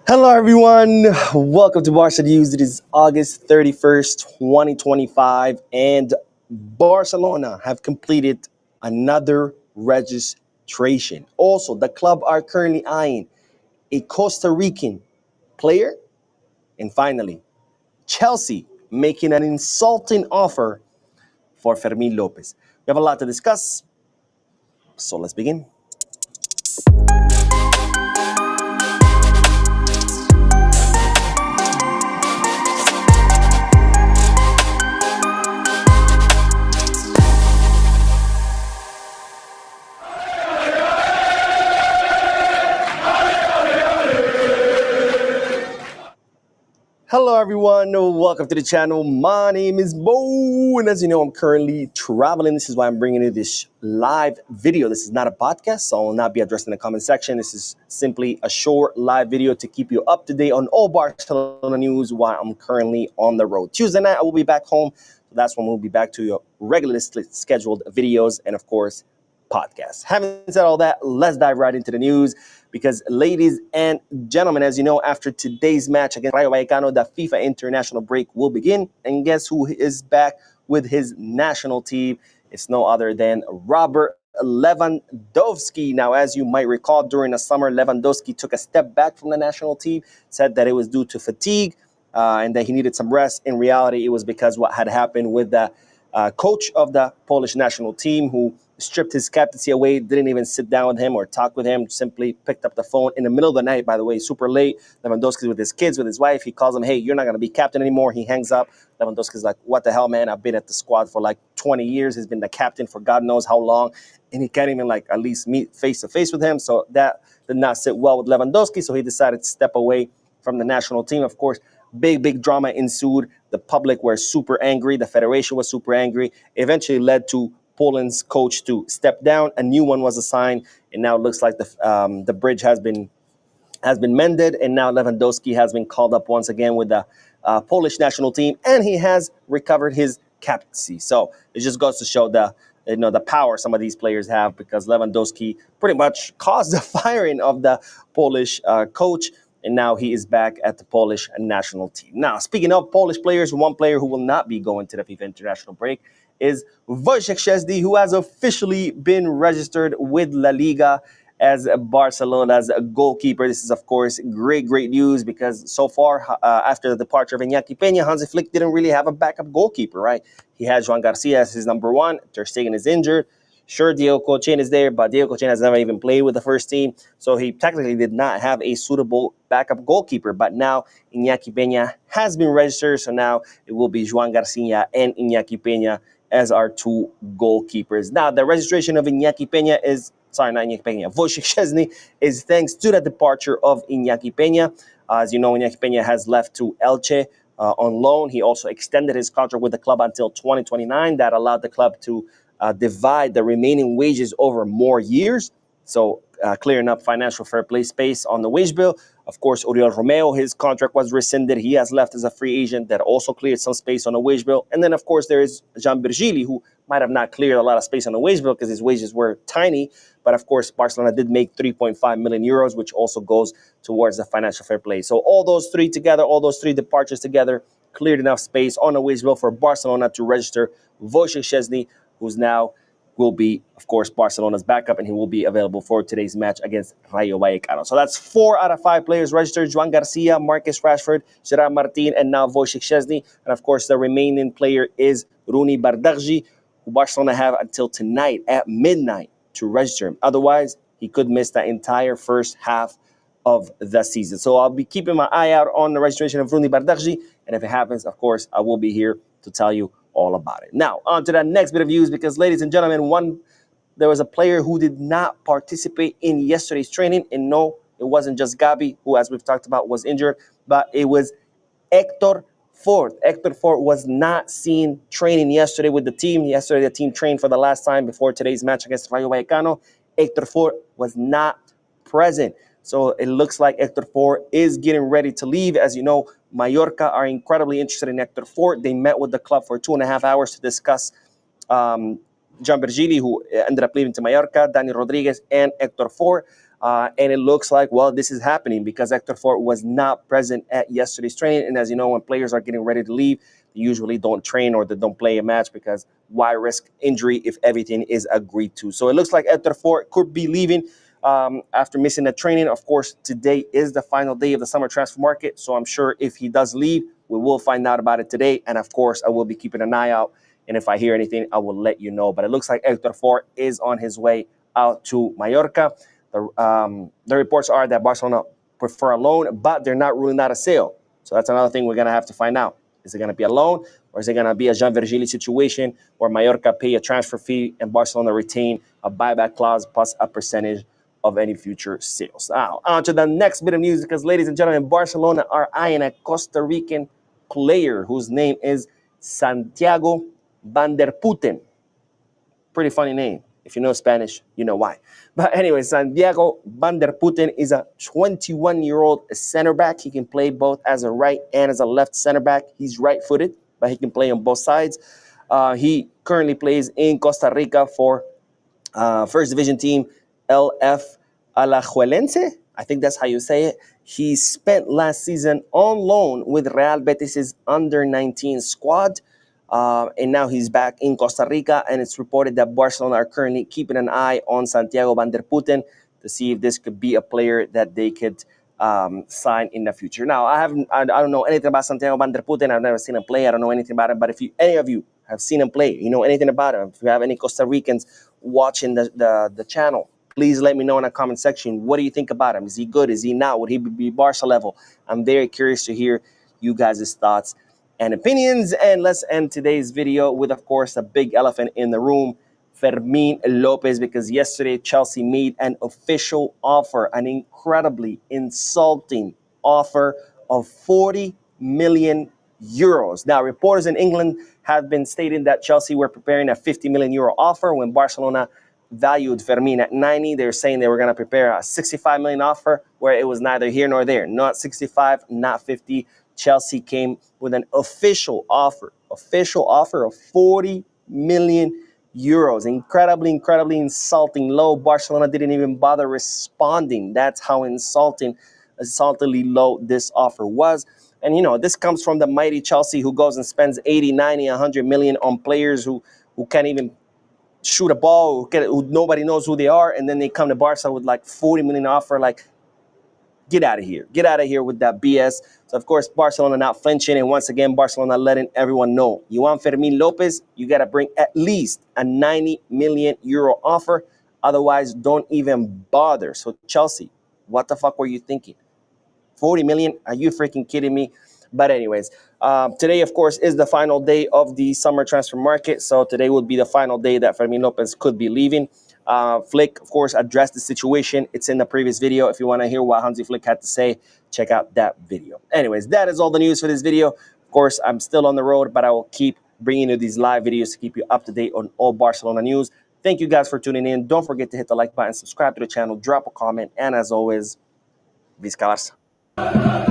Hello, everyone. Welcome to Barca News. It is August 31st, 2025, and Barcelona have completed another registration. Also, the club are currently eyeing a Costa Rican player. And finally, Chelsea making an insulting offer for Fermin Lopez. We have a lot to discuss, so let's begin. Hello, everyone. Welcome to the channel. My name is Bo, and as you know, I'm currently traveling. This is why I'm bringing you this live video. This is not a podcast, so I will not be addressed in the comment section. This is simply a short live video to keep you up to date on all Barcelona news while I'm currently on the road. Tuesday night, I will be back home. So that's when we'll be back to your regularly scheduled videos and, of course, podcasts. Having said all that, let's dive right into the news. Because, ladies and gentlemen, as you know, after today's match against Rayo Vallecano, the FIFA international break will begin. And guess who is back with his national team? It's no other than Robert Lewandowski. Now, as you might recall, during the summer, Lewandowski took a step back from the national team, said that it was due to fatigue and that he needed some rest. In reality, it was because what had happened with the coach of the Polish national team, who stripped his captaincy away, didn't even sit down with him or talk with him, simply picked up the phone in the middle of the night, by the way, super late. Lewandowski's with his kids, with his wife. He calls him, hey, you're not going to be captain anymore. He hangs up. Lewandowski's like, what the hell, man? I've been at the squad for like 20 years. He's been the captain for God knows how long. And he can't even like at least meet face to face with him. So that did not sit well with Lewandowski. So he decided to step away from the national team. Of course, big drama ensued. The public were super angry. The federation was super angry. Eventually led to Poland's coach to step down. A new one was assigned, and now it looks like the bridge has been mended, and now Lewandowski has been called up once again with the Polish national team, and he has recovered his captaincy. So it just goes to show the power some of these players have, because Lewandowski pretty much caused the firing of the Polish coach. And now he is back at the Polish national team. Now, speaking of Polish players, one player who will not be going to the FIFA international break is Wojciech Szczesny, who has officially been registered with La Liga as Barcelona's goalkeeper. This is, of course, great news, because so far, after the departure of Iñaki Peña, Hansi Flick didn't really have a backup goalkeeper, right? He had Joan Garcia as his number one. Ter Stegen is injured. Sure, Diego Cochen is there, but Diego Cochen has never even played with the first team, so he technically did not have a suitable backup goalkeeper. But now Iñaki Peña has been registered, so now it will be Joan Garcia and Iñaki Peña as our two goalkeepers. Now, the registration of Iñaki Peña is, sorry, not Iñaki Peña, Wojciech Szczesny, is thanks to the departure of Iñaki Peña. As you know, Iñaki Peña has left to Elche on loan. He also extended his contract with the club until 2029. That allowed the club to divide the remaining wages over more years, so clearing up financial fair play space on the wage bill. Of course, Oriol Romeo, his contract was rescinded. He has left as a free agent. That also cleared some space on the wage bill. And then, of course, there is Jean Virgili, who might have not cleared a lot of space on the wage bill because his wages were tiny. But, of course, Barcelona did make 3.5 million euros, which also goes towards the financial fair play. So all those three together, all those three departures together, cleared enough space on the wage bill for Barcelona to register Wojciech Szczesny, who's now will be, of course, Barcelona's backup, and he will be available for today's match against Rayo Vallecano. So that's 4 out of 5 players registered: Joan Garcia, Marcus Rashford, Gerard Martin, and now Wojciech Szczesny. And, of course, the remaining player is Rooney Bardghji, who Barcelona have until tonight at midnight to register him. Otherwise, he could miss the entire first half of the season. So I'll be keeping my eye out on the registration of Rooney Bardghji, and if it happens, of course, I will be here to tell you all about it. Now, on to that next bit of news, because, ladies and gentlemen, there was a player who did not participate in yesterday's training, and no, it wasn't just Gabi, who, as we've talked about, was injured, but it was Hector Ford. Hector Ford was not seen training yesterday with the team. Yesterday, the team trained for the last time before today's match against Rayo Vallecano. Hector Ford was not present. So it looks like Hector Ford is getting ready to leave. As you know, Mallorca are incredibly interested in Hector Ford. They met with the club for 2.5 hours to discuss Jean Virgili, who ended up leaving to Mallorca, Dani Rodriguez, and Hector Ford. And it looks like, well, this is happening because Hector Fort was not present at yesterday's training. And as you know, when players are getting ready to leave, they usually don't train or they don't play a match because why risk injury if everything is agreed to? So it looks like Hector Fort could be leaving after missing the training. Of course, today is the final day of the summer transfer market. So I'm sure if he does leave, we will find out about it today. And of course, I will be keeping an eye out. And if I hear anything, I will let you know. But it looks like Hector Fort is on his way out to Mallorca. The reports are that Barcelona prefer a loan, but they're not ruling out a sale. So that's another thing we're going to have to find out. Is it going to be a loan, or is it going to be a Jean Virgili situation where Mallorca pay a transfer fee and Barcelona retain a buyback clause plus a percentage of any future sales? Now, on to the next bit of news, because, ladies and gentlemen, Barcelona are eyeing a Costa Rican player whose name is Santiago Van der Putten. Pretty funny name. If you know Spanish, you know why. But anyway, Santiago Van der Putten is a 21-year-old center back. He can play both as a right and as a left center back. He's right-footed, but he can play on both sides. He currently plays in Costa Rica for first division team LF Alajuelense. I think that's how you say it. He spent last season on loan with Real Betis's under-19 squad. And now he's back in Costa Rica, and it's reported that Barcelona are currently keeping an eye on Santiago Van der Putten to see if this could be a player that they could sign in the future. Now, I don't know anything about Santiago Van der Putten. I've never seen him play. I don't know anything about him. But if any of you have seen him play, you know anything about him, if you have any Costa Ricans watching the channel, please let me know in the comment section. What do you think about him? Is he good? Is he not? Would he be Barca level? I'm very curious to hear you guys' thoughts and opinions. And let's end today's video with, of course, the big elephant in the room, Fermin Lopez, because yesterday Chelsea made an official offer, an incredibly insulting offer of 40 million euros. Now, reporters in England have been stating that Chelsea were preparing a 50 million euro offer when Barcelona valued Fermin at 90. They were saying they were going to prepare a 65 million offer, where it was neither here nor there. Not 65, not 50. Chelsea came with an official offer of 40 million euros. Incredibly insulting low. Barcelona didn't even bother responding. That's how insultingly low this offer was. And, you know, this comes from the mighty Chelsea, who goes and spends 80, 90, 100 million on players who can't even shoot a ball, who nobody knows who they are, and then they come to Barca with like 40 million offer. Like, get out of here with that BS. So, of course, Barcelona not flinching. And once again, Barcelona letting everyone know, you want Fermin Lopez, you got to bring at least a 90 million euro offer. Otherwise, don't even bother. So, Chelsea, what the fuck were you thinking? 40 million? Are you freaking kidding me? But anyways, today, of course, is the final day of the summer transfer market. So today would be the final day that Fermin Lopez could be leaving. Flick, of course, addressed the situation. It's in the previous video. If you want to hear what Hansi Flick had to say, check out that video. Anyways, that is all the news for this video. Of course, I'm still on the road, but I will keep bringing you these live videos to keep you up to date on all Barcelona news. Thank you guys for tuning in. Don't forget to hit the like button, subscribe to the channel, drop a comment, and as always, Visca Barça.